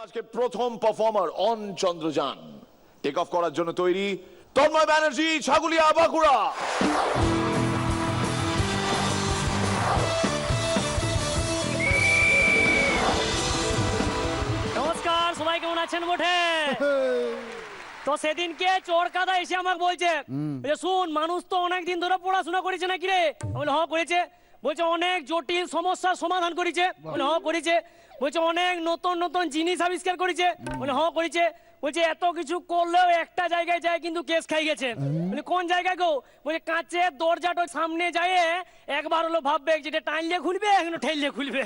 আজকে প্রথম performer on Chandrayaan take off করার জন্য তৈরি তন্ময় ব্যানার্জি, ছাগুলিয়া, বাঁকুড়া। নমস্কার, সবাই কেমন আছেন? বটে তো সেদিনকে চোর কাদা এসে আমাকে বলছে যে শুন, মানুষ তো অনেক দিন ধরে পড়াশোনা করেছে নাকি রে? আমি বলি হ্যাঁ করেছে। বলছে অনেক জটিল সমস্যার সমাধান করেছে। বলে হ্যাঁ করেছে। বলছে অনেক নতুন নতুন জিনিস আবিষ্কার করেছে। বলে হ্যাঁ করেছে। বলছে এত কিছু করলেও একটা জায়গায় যায় কিন্তু কেস খাই গেছে। বলে কোন জায়গায় গো? বলছে কাঁচের দরজাটা সামনে যায় একবার হলো ভাববে যেটা টাইনলে খুলবে এখন ঠেললে খুলবে।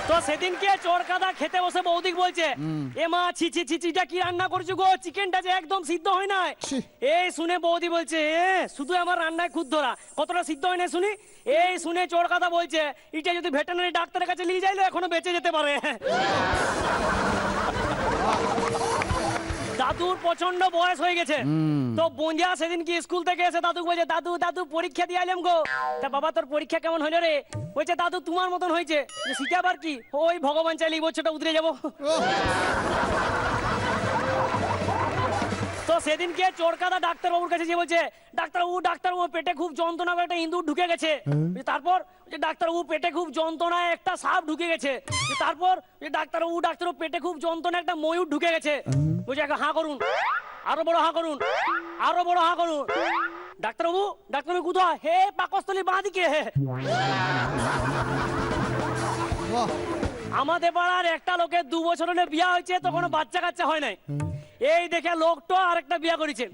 তো সেদিনকে চোর কাদা খেতে বসে বৌদিক বলছে এ মা ছি ছি ছি চিটা কি রান্না করছো গো, চিকেনটা যে একদম সিদ্ধ হয় না। এই শুনে বৌদি বলছে শুধু আমার রান্নায় খুদ ধরা, কতটা সিদ্ধ হয় না শুনি। এই শুনে চোর কাদা বলছে এটা যদি ভেটেরিনারি ডাক্তারের কাছে নিয়ে যাইলে এখনো বেঁচে যেতে পারে। দাদুর প্রচন্ড বয়স হয়ে গেছে। তো বোনজা সেদিন কি স্কুল থেকে এসে দাদু বলছে দাদু দাদু পরীক্ষা দিয়ে আইলাম গো। তা বাবা তোর পরীক্ষা কেমন হলো রে? বলছে দাদু তোমার মতন হয়েছে। শিখাবার কি, ওই ভগবান চাইলে এই বছরটা উতরে যাবো। তো সেদিনকে চোরকাদা ডাক্তারবাবুর কাছে যে বলছে ডাক্তারবাবু পেটে খুব যন্ত্রণা করে একটা ইঁদুর ঢুকে গেছে। তারপর ডাক্তারবাবু পেটে খুব যন্ত্রণায় একটা সাপ ঢুকে গেছে। তারপর ডাক্তারবাবু পেটে খুব যন্ত্রণা একটা ময়ূর ঢুকে গেছে। বলছে হাঁ করুন, আরো বড় হাঁ করুন, আরো বড় হাঁ করুন। ডাক্তারবাবু কোথায়? হে পাকস্থলী বাঁ দিকে। আমাদের পাড়ার একটা লোকের 2 বছর হলে বিয়ে হয়েছে, তখন বাচ্চা কাচ্চা হয় নাই। এই দেখে লোকটা আরেকটা বিয়ে করেছে।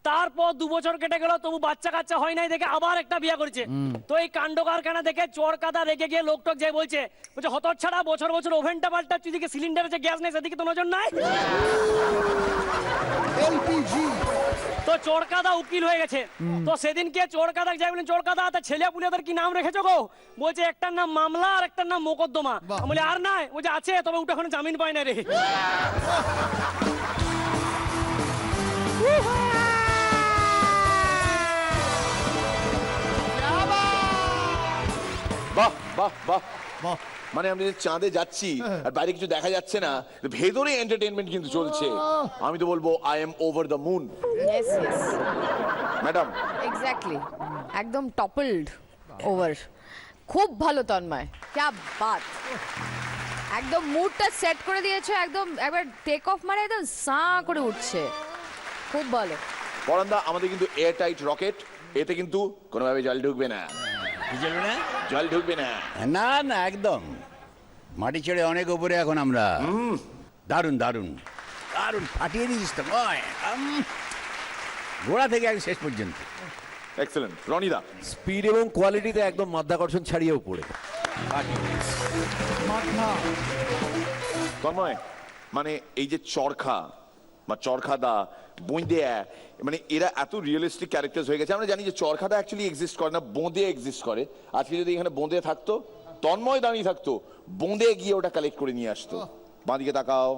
তারপর 2 বছর কেটে গেল, তবু বাচ্চা কাচ্চা হয় নাই দেখে আবার একটা বিয়ে করেছে। তো এই কাণ্ড কারখানা দেখে চোর কাদা রেগে গিয়ে লোকটক যে বলছে হতর ছাড়া বছর বছর ওভেনটা পাল্টা, তুই দিকে সিলিন্ডারে যে গ্যাস নেই সেদিকে তো নজর নাই। তো চোর কাদা উকিল হয়ে গেছে। তো সেদিনকে চোর কাদা যাই বলেন চোর কাদা তা ছেলে পুলেদের কি নাম রেখেছো গো? বলছে একটার নাম মামলা আর একটার নাম মোকদ্দমা। বলে আর নাই? বলছে আছে, তবে ওটা এখন জামিন পায় না রে। বাহ বাহ বাহ বাহ। মানে আমি চাঁদে যাচ্ছি আর বাইরে কিছু দেখা যাচ্ছে না, ভেতরে এন্টারটেইনমেন্ট কিন্তু চলছে। আমি তো বলবো I am over the moon. Yes, yes. Madam Exactly. একদম টপলড ওভার। খুব ভালো তন্ময়, क्या बात। একদম মুডটা সেট করে দিয়েছে, একদম একবার টেক অফ মানে একদম সাঁ করে উঠছে। খুব ভালো। পরান্দা, আমাদের কিন্তু এয়ার টাইট রকেট, এতে কিন্তু কোনোভাবে জল ঢুকবে না। জল ঢুকবে না। না না, একদম মাটি ছেড়ে অনেক উপরে এখন আমরা। দারুণ দারুণ দারুণ ফাটিয়ে দিয়েছিস তো গোড়া থেকে একদম শেষ পর্যন্ত। এক্সেলেন্ট। রনিদা, স্পিড এবং কোয়ালিটিতে একদম মাধ্যাকর্ষণ ছাড়িয়েও পড়ে। তন্ময়, মানে এই যে চরখা বা চরখাদা, বোঁদেয়া, মানে এরা এত রিয়েলিস্টিক ক্যারেক্টার্স হয়ে গেছে। আমরা জানি যে চরখাদা অ্যাকচুয়ালি এক্সিস্ট করে না, বোঁদে এক্সিস্ট করে। আজকে যদি এখানে বোঁদে থাকতো, তন্ময় দাঁড়িয়ে থাকতো, বোঁদে গিয়ে ওটা কালেক্ট করে নিয়ে আসতো। বাঁ দিকে তাকাও।